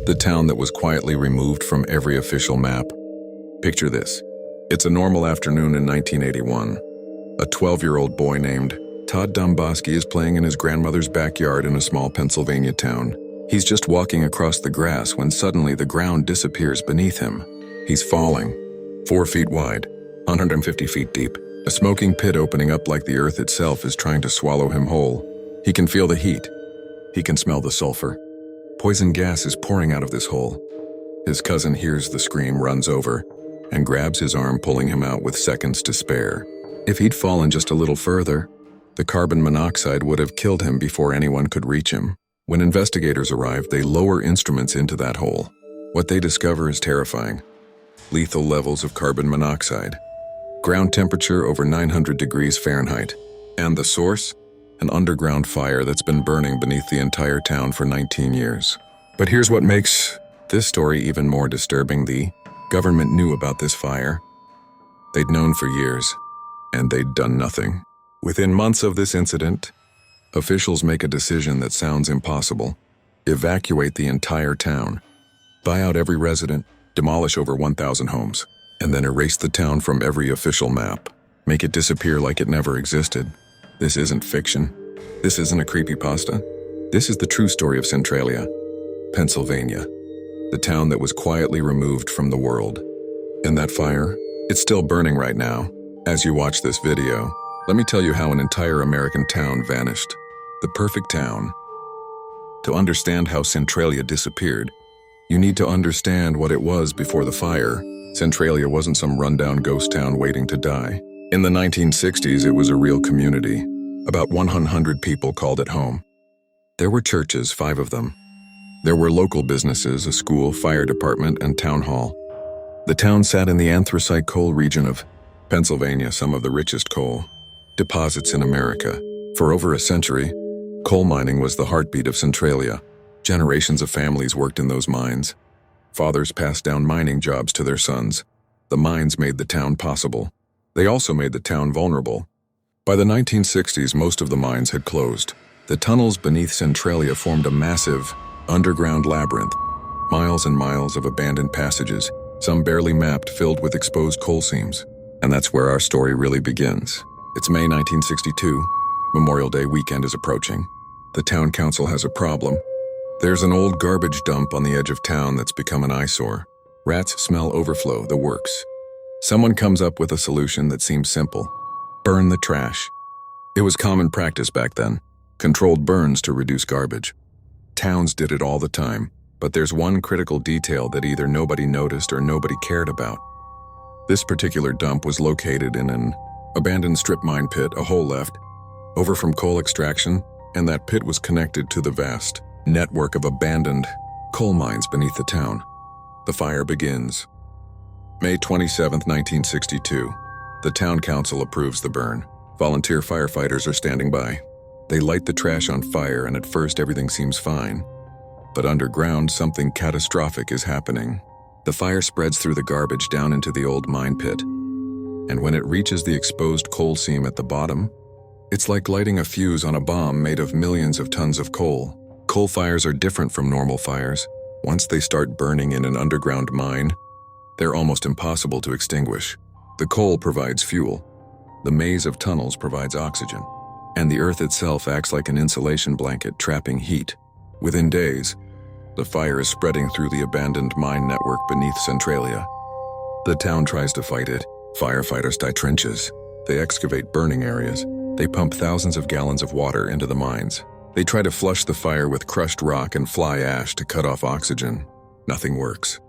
the town that was quietly removed from every official map. Picture this. It's a normal afternoon in 1981. A 12-year-old boy named Todd Domboski is playing in his grandmother's backyard in a small Pennsylvania town. He's just walking across the grass when suddenly the ground disappears beneath him. He's falling, 4 feet wide, 150 feet deep. A smoking pit opening up like the earth itself is trying to swallow him whole. He can feel the heat. He can smell the sulfur. Poison gas is pouring out of this hole. His cousin hears the scream, runs over, and grabs his arm, pulling him out with seconds to spare. If he'd fallen just a little further, the carbon monoxide would have killed him before anyone could reach him. When investigators arrive, they lower instruments into that hole. What they discover is terrifying. Lethal levels of carbon monoxide. Ground temperature over 900 degrees Fahrenheit. And the source? An underground fire that's been burning beneath the entire town for 19 years. But here's what makes this story even more disturbing. The government knew about this fire. They'd known for years, and they'd done nothing. Within months of this incident, officials make a decision that sounds impossible. Evacuate the entire town. Buy out every resident, demolish over 1,000 homes, and then erase the town from every official map. Make it disappear like it never existed. This isn't fiction. This isn't a creepypasta. This is the true story of Centralia, Pennsylvania, the town that was quietly removed from the world. And that fire, it's still burning right now. As you watch this video, let me tell you how an entire American town vanished. The perfect town. To understand how Centralia disappeared, you need to understand what it was before the fire. Centralia wasn't some rundown ghost town waiting to die. In the 1960s, it was a real community. About 100 people called it home. There were churches, 5 of them. There were local businesses, a school, fire department, and town hall. The town sat in the anthracite coal region of Pennsylvania, some of the richest coal deposits in America. For over a century, coal mining was the heartbeat of Centralia. Generations of families worked in those mines. Fathers passed down mining jobs to their sons. The mines made the town possible. They also made the town vulnerable. By the 1960s, most of the mines had closed. The tunnels beneath Centralia formed a massive, underground labyrinth. Miles and miles of abandoned passages, some barely mapped, filled with exposed coal seams. And that's where our story really begins. It's May 1962. Memorial Day weekend is approaching. The town council has a problem. There's an old garbage dump on the edge of town that's become an eyesore. Rats smell overflow, the works. Someone comes up with a solution that seems simple. Burn the trash. It was common practice back then. Controlled burns to reduce garbage. Towns did it all the time, but there's one critical detail that either nobody noticed or nobody cared about. This particular dump was located in an abandoned strip mine pit, a hole left over from coal extraction, and that pit was connected to the vast network of abandoned coal mines beneath the town. The fire begins. May 27, 1962. The town council approves the burn. Volunteer firefighters are standing by. They light the trash on fire, and at first everything seems fine. But underground, something catastrophic is happening. The fire spreads through the garbage down into the old mine pit. And when it reaches the exposed coal seam at the bottom, it's like lighting a fuse on a bomb made of millions of tons of coal. Coal fires are different from normal fires. Once they start burning in an underground mine, they're almost impossible to extinguish. The coal provides fuel. The maze of tunnels provides oxygen. And the earth itself acts like an insulation blanket, trapping heat. Within days, the fire is spreading through the abandoned mine network beneath Centralia. The town tries to fight it. Firefighters tie trenches. They excavate burning areas. They pump thousands of gallons of water into the mines. They try to flush the fire with crushed rock and fly ash to cut off oxygen. Nothing works.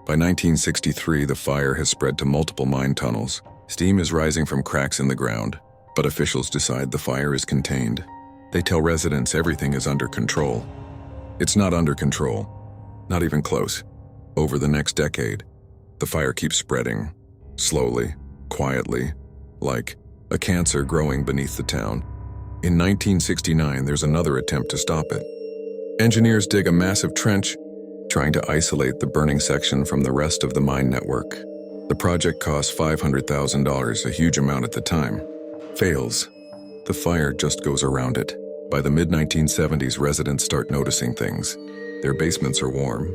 By 1963, the fire has spread to multiple mine tunnels. Steam is rising from cracks in the ground, but officials decide the fire is contained. They tell residents everything is under control. It's not under control, not even close. Over the next decade, the fire keeps spreading, slowly, quietly, like a cancer growing beneath the town. In 1969, there's another attempt to stop it. Engineers dig a massive trench, trying to isolate the burning section from the rest of the mine network. The project costs $500,000, a huge amount at the time. Fails. The fire just goes around it. By the mid-1970s, residents start noticing things. Their basements are warm.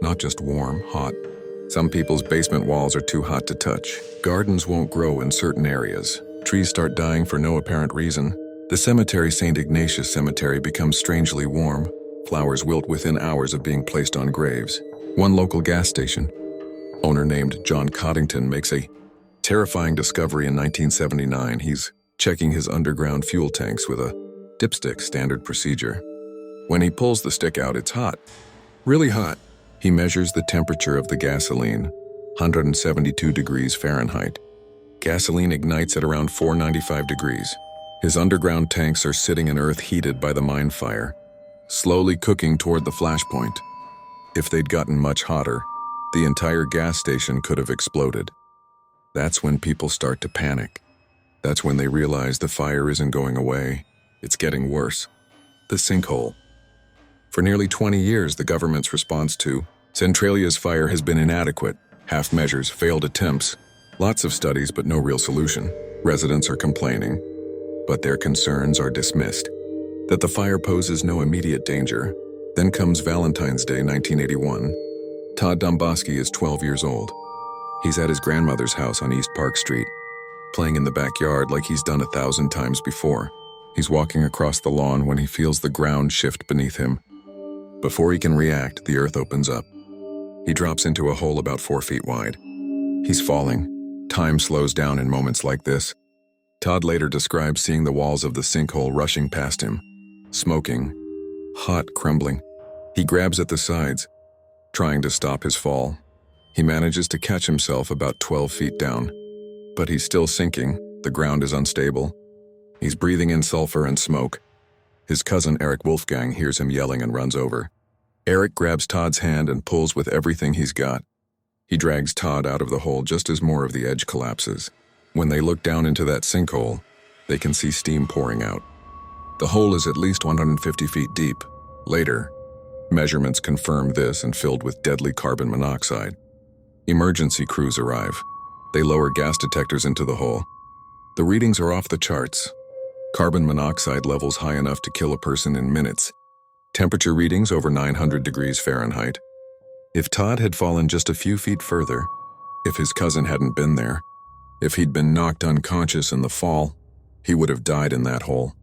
Not just warm, hot. Some people's basement walls are too hot to touch. Gardens won't grow in certain areas. Trees start dying for no apparent reason. The cemetery, St. Ignatius Cemetery, becomes strangely warm. Flowers wilt within hours of being placed on graves. One local gas station, owner named John Coddington, makes a terrifying discovery in 1979. He's checking his underground fuel tanks with a dipstick, standard procedure. When he pulls the stick out, it's hot. Really hot. He measures the temperature of the gasoline, 172 degrees Fahrenheit. Gasoline ignites at around 495 degrees. His underground tanks are sitting in earth heated by the mine fire, slowly cooking toward the flashpoint. If they'd gotten much hotter, the entire gas station could have exploded. That's when people start to panic. That's when they realize the fire isn't going away, it's getting worse. The sinkhole. For nearly 20 years, the government's response to Centralia's fire has been inadequate. Half measures, failed attempts. Lots of studies, but no real solution. Residents are complaining, but their concerns are dismissed. That the fire poses no immediate danger. Then comes Valentine's Day, 1981. Todd Domboski is 12 years old. He's at his grandmother's house on East Park Street, playing in the backyard like he's done 1,000 times before. He's walking across the lawn when he feels the ground shift beneath him. Before he can react, the earth opens up. He drops into a hole about 4 feet wide. He's falling. Time slows down in moments like this. Todd later describes seeing the walls of the sinkhole rushing past him, smoking, hot, crumbling. He grabs at the sides, trying to stop his fall. He manages to catch himself about 12 feet down, but he's still sinking. The ground is unstable. He's breathing in sulfur and smoke. His cousin Eric Wolfgang hears him yelling and runs over. Eric grabs Todd's hand and pulls with everything he's got. He drags Todd out of the hole just as more of the edge collapses. When they look down into that sinkhole, they can see steam pouring out. The hole is at least 150 feet deep. Later, measurements confirm this and filled with deadly carbon monoxide. Emergency crews arrive. They lower gas detectors into the hole. The readings are off the charts. Carbon monoxide levels high enough to kill a person in minutes. Temperature readings over 900 degrees Fahrenheit. If Todd had fallen just a few feet further, if his cousin hadn't been there, if he'd been knocked unconscious in the fall, he would have died in that hole.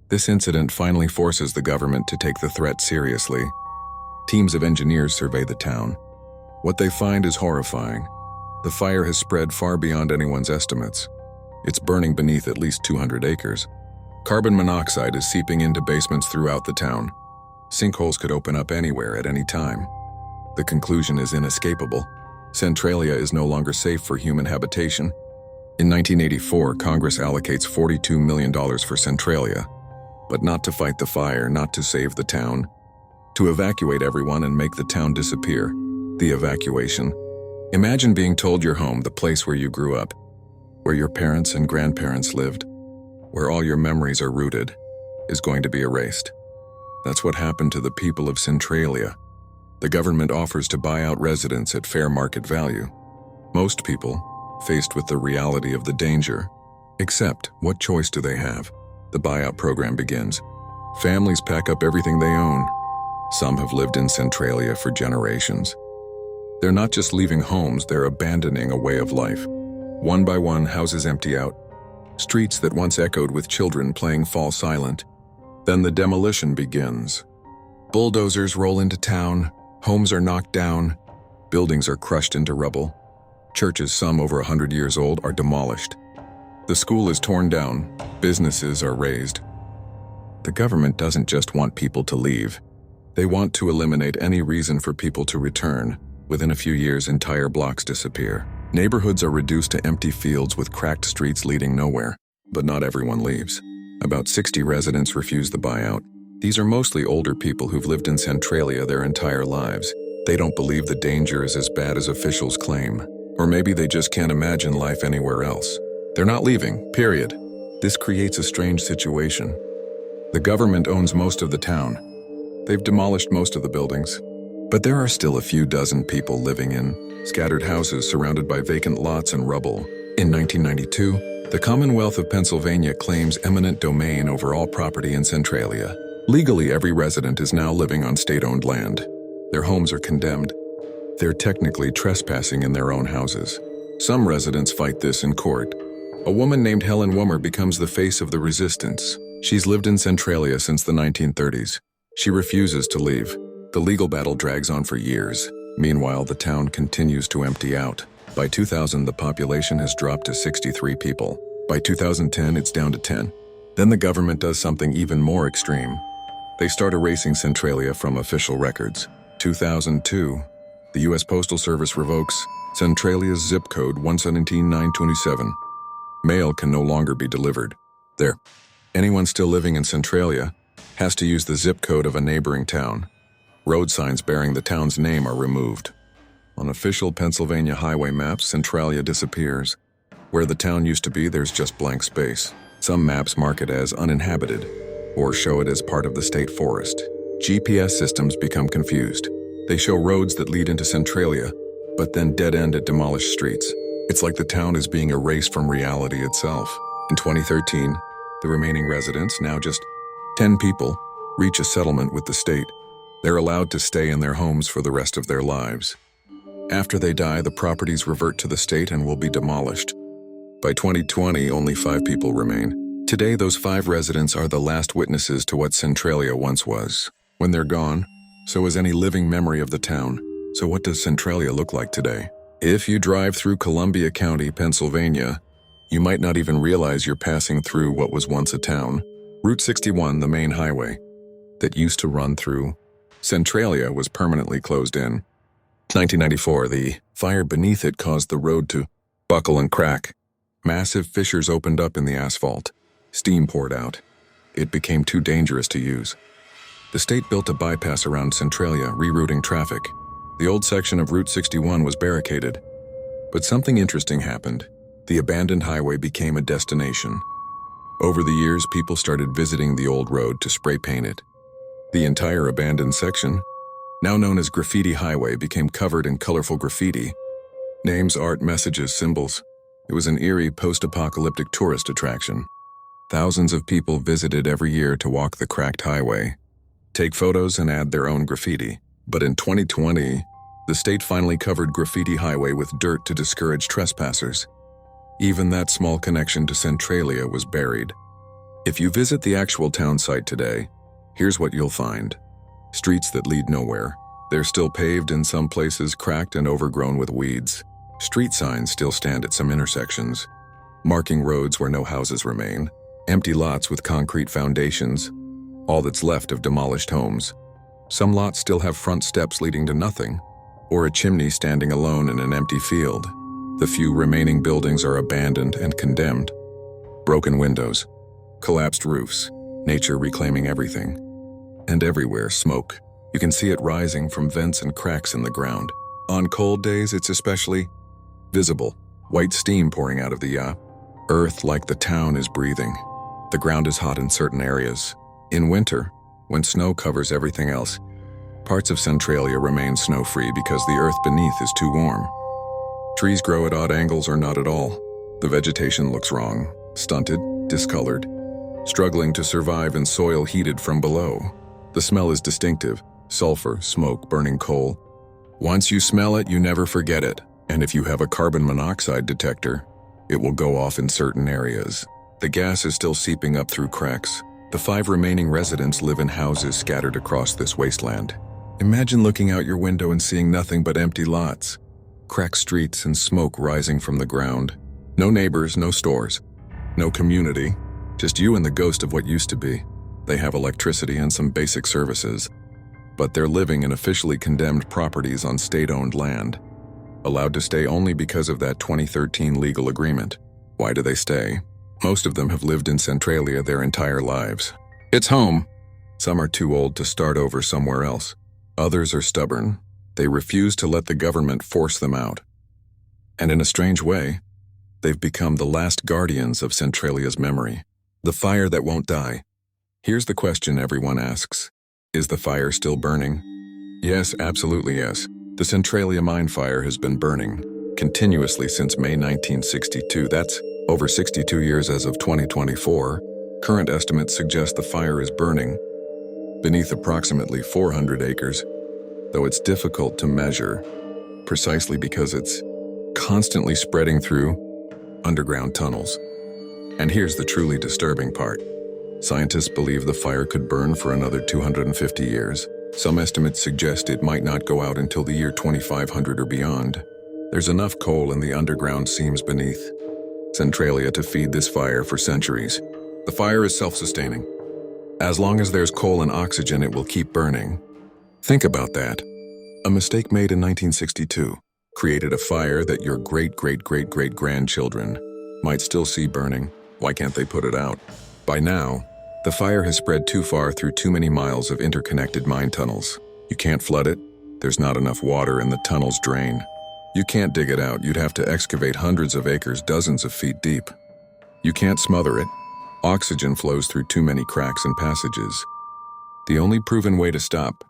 This incident finally forces the government to take the threat seriously. Teams of engineers survey the town. What they find is horrifying. The fire has spread far beyond anyone's estimates. It's burning beneath at least 200 acres. Carbon monoxide is seeping into basements throughout the town. Sinkholes could open up anywhere at any time. The conclusion is inescapable. Centralia is no longer safe for human habitation. In 1984, Congress allocates $42 million for Centralia, but not to fight the fire, not to save the town, to evacuate everyone and make the town disappear. The evacuation. Imagine being told your home, the place where you grew up, where your parents and grandparents lived, where all your memories are rooted, is going to be erased. That's what happened to the people of Centralia. The government offers to buy out residents at fair market value. Most people, faced with the reality of the danger, accept. What choice do they have? The buyout program begins. Families pack up everything they own. Some have lived in Centralia for generations. They're not just leaving homes, they're abandoning a way of life. One by one, houses empty out. Streets that once echoed with children playing fall silent. Then the demolition begins. Bulldozers roll into town, homes are knocked down, buildings are crushed into rubble. Churches, some over 100 years old, are demolished. The school is torn down, businesses are razed. The government doesn't just want people to leave. They want to eliminate any reason for people to return. Within a few years, entire blocks disappear. Neighborhoods are reduced to empty fields with cracked streets leading nowhere. But not everyone leaves. About 60 residents refuse the buyout. These are mostly older people who've lived in Centralia their entire lives. They don't believe the danger is as bad as officials claim. Or maybe they just can't imagine life anywhere else. They're not leaving, period. This creates a strange situation. The government owns most of the town. They've demolished most of the buildings. But there are still a few dozen people living in scattered houses surrounded by vacant lots and rubble. In 1992, the Commonwealth of Pennsylvania claims eminent domain over all property in Centralia. Legally, every resident is now living on state-owned land. Their homes are condemned. They're technically trespassing in their own houses. Some residents fight this in court. A woman named Helen Wummer becomes the face of the resistance. She's lived in Centralia since the 1930s. She refuses to leave. The legal battle drags on for years. Meanwhile, the town continues to empty out. By 2000, the population has dropped to 63 people. By 2010, it's down to 10. Then the government does something even more extreme. They start erasing Centralia from official records. 2002, the U.S. Postal Service revokes Centralia's zip code 117927. Mail can no longer be delivered there. Anyone still living in Centralia has to use the zip code of a neighboring town. Road signs bearing the town's name are removed. On official Pennsylvania highway maps, Centralia disappears. Where the town used to be, there's just blank space. Some maps mark it as uninhabited or show it as part of the state forest. GPS systems become confused. They show roads that lead into Centralia, but then dead end at demolished streets. It's like the town is being erased from reality itself. In 2013, the remaining residents, now just 10 people, reach a settlement with the state. They're allowed to stay in their homes for the rest of their lives. After they die, the properties revert to the state and will be demolished. By 2020, only 5 people remain. Today, those 5 residents are the last witnesses to what Centralia once was. When they're gone, so is any living memory of the town. So what does Centralia look like today? If you drive through Columbia County, Pennsylvania, you might not even realize you're passing through what was once a town. Route 61, the main highway that used to run through Centralia, was permanently closed in. 1994, the fire beneath it caused the road to buckle and crack. Massive fissures opened up in the asphalt. Steam poured out. It became too dangerous to use. The state built a bypass around Centralia, rerouting traffic. The old section of Route 61 was barricaded. But something interesting happened. The abandoned highway became a destination. Over the years, people started visiting the old road to spray paint it. The entire abandoned section, now known as Graffiti Highway, became covered in colorful graffiti. Names, art, messages, symbols. It was an eerie post-apocalyptic tourist attraction. Thousands of people visited every year to walk the cracked highway, take photos, and add their own graffiti. But in 2020, the state finally covered Graffiti Highway with dirt to discourage trespassers. Even that small connection to Centralia was buried. If you visit the actual town site today, here's what you'll find. Streets that lead nowhere. They're still paved in some places, cracked and overgrown with weeds. Street signs still stand at some intersections, marking roads where no houses remain. Empty lots with concrete foundations, all that's left of demolished homes. Some lots still have front steps leading to nothing, or a chimney standing alone in an empty field. The few remaining buildings are abandoned and condemned. Broken windows, collapsed roofs, nature reclaiming everything. And everywhere, smoke. You can see it rising from vents and cracks in the ground. On cold days, it's especially visible. White steam pouring out of the earth like the town is breathing. The ground is hot in certain areas. In winter, when snow covers everything else, parts of Centralia remain snow-free because the earth beneath is too warm. Trees grow at odd angles or not at all. The vegetation looks wrong, stunted, discolored, struggling to survive in soil heated from below. The smell is distinctive: sulfur, smoke, burning coal. Once you smell it, you never forget it. And if you have a carbon monoxide detector, it will go off in certain areas. The gas is still seeping up through cracks. The 5 remaining residents live in houses scattered across this wasteland. Imagine looking out your window and seeing nothing but empty lots, cracked streets, and smoke rising from the ground. No neighbors, no stores, no community, just you and the ghost of what used to be. They have electricity and some basic services, but they're living in officially condemned properties on state-owned land, allowed to stay only because of that 2013 legal agreement. Why do they stay? Most of them have lived in Centralia their entire lives. It's home. Some are too old to start over somewhere else. Others are stubborn. They refuse to let the government force them out. And in a strange way, they've become the last guardians of Centralia's memory. The fire that won't die. Here's the question everyone asks. Is the fire still burning? Yes, absolutely yes. The Centralia mine fire has been burning continuously since May 1962. That's over 62 years as of 2024. Current estimates suggest the fire is burning beneath approximately 400 acres, though it's difficult to measure. precisely because it's constantly spreading through underground tunnels. And here's the truly disturbing part. Scientists believe the fire could burn for another 250 years. Some estimates suggest it might not go out until the year 2500 or beyond. There's enough coal in the underground seams beneath Centralia to feed this fire for centuries. The fire is self-sustaining. As long as there's coal and oxygen, it will keep burning. Think about that. A mistake made in 1962 created a fire that your great-great-great-great-grandchildren might still see burning. Why can't they put it out? By now, the fire has spread too far through too many miles of interconnected mine tunnels. You can't flood it. There's not enough water and the tunnels drain. You can't dig it out. You'd have to excavate hundreds of acres, dozens of feet deep. You can't smother it. Oxygen flows through too many cracks and passages. The only proven way to stop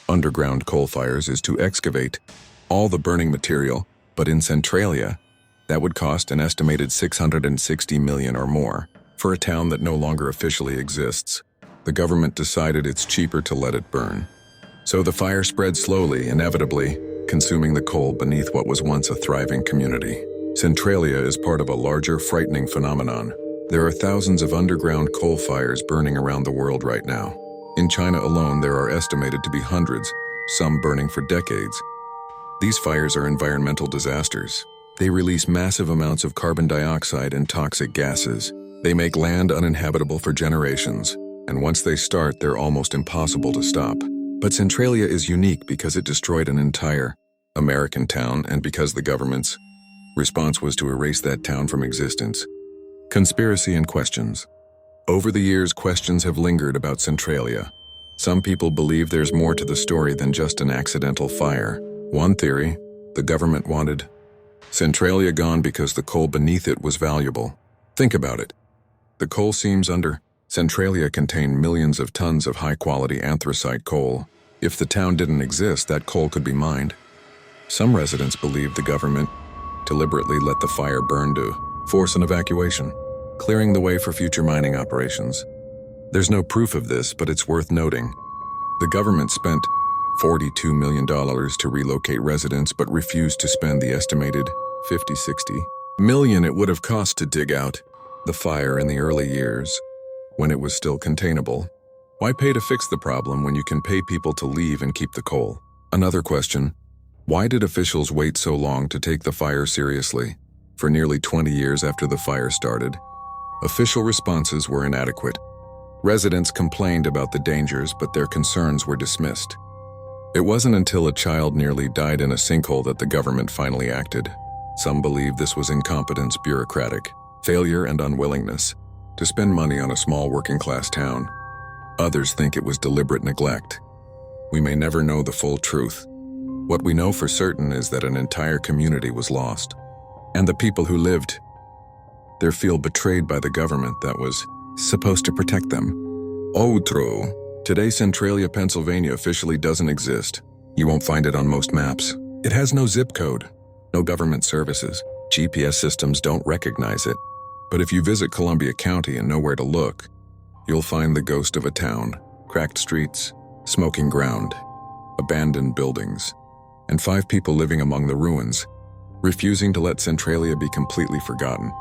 underground coal fires is to excavate all the burning material, but in Centralia, that would cost an estimated $660 million or more. For a town that no longer officially exists, the government decided it's cheaper to let it burn. So the fire spread slowly, inevitably, consuming the coal beneath what was once a thriving community. Centralia is part of a larger, frightening phenomenon. There are thousands of underground coal fires burning around the world right now. In China alone, there are estimated to be hundreds, some burning for decades. These fires are environmental disasters. They release massive amounts of carbon dioxide and toxic gases. They make land uninhabitable for generations, and once they start, they're almost impossible to stop. But Centralia is unique because it destroyed an entire American town, and because the government's response was to erase that town from existence. Conspiracy and questions. Over the years, questions have lingered about Centralia. Some people believe there's more to the story than just an accidental fire. One theory, the government wanted Centralia gone because the coal beneath it was valuable. Think about it. The coal seams under Centralia contain millions of tons of high-quality anthracite coal. If the town didn't exist, that coal could be mined. Some residents believe the government deliberately let the fire burn to force an evacuation, clearing the way for future mining operations. There's no proof of this, but it's worth noting. The government spent $42 million to relocate residents, but refused to spend the estimated $50–60 million it would have cost to dig out the fire in the early years, when it was still containable. Why pay to fix the problem when you can pay people to leave and keep the coal? Another question, why did officials wait so long to take the fire seriously? For nearly 20 years after the fire started, official responses were inadequate. Residents complained about the dangers, but their concerns were dismissed. It wasn't until a child nearly died in a sinkhole that the government finally acted. Some believe this was incompetence, bureaucratic failure, and unwillingness to spend money on a small working-class town. Others think it was deliberate neglect. We may never know the full truth. What we know for certain is that an entire community was lost, and the people who lived there feel betrayed by the government that was supposed to protect them. Outro. Today, Centralia, Pennsylvania officially doesn't exist. You won't find it on most maps. It has no zip code, no government services. GPS systems don't recognize it. But if you visit Columbia County and know where to look, you'll find the ghost of a town, cracked streets, smoking ground, abandoned buildings, and 5 people living among the ruins, refusing to let Centralia be completely forgotten.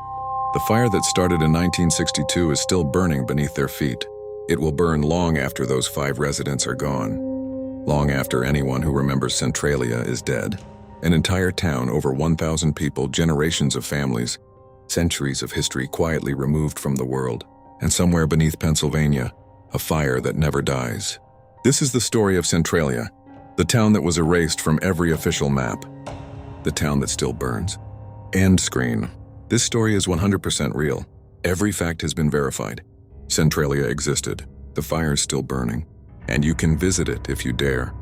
The fire that started in 1962 is still burning beneath their feet. It will burn long after those 5 residents are gone, long after anyone who remembers Centralia is dead. An entire town, over 1,000 people, generations of families, centuries of history quietly removed from the world, and somewhere beneath Pennsylvania, a fire that never dies. This is the story of Centralia, the town that was erased from every official map, the town that still burns. End screen. This story is 100% real. Every fact has been verified. Centralia existed, the fire is still burning, and you can visit it if you dare.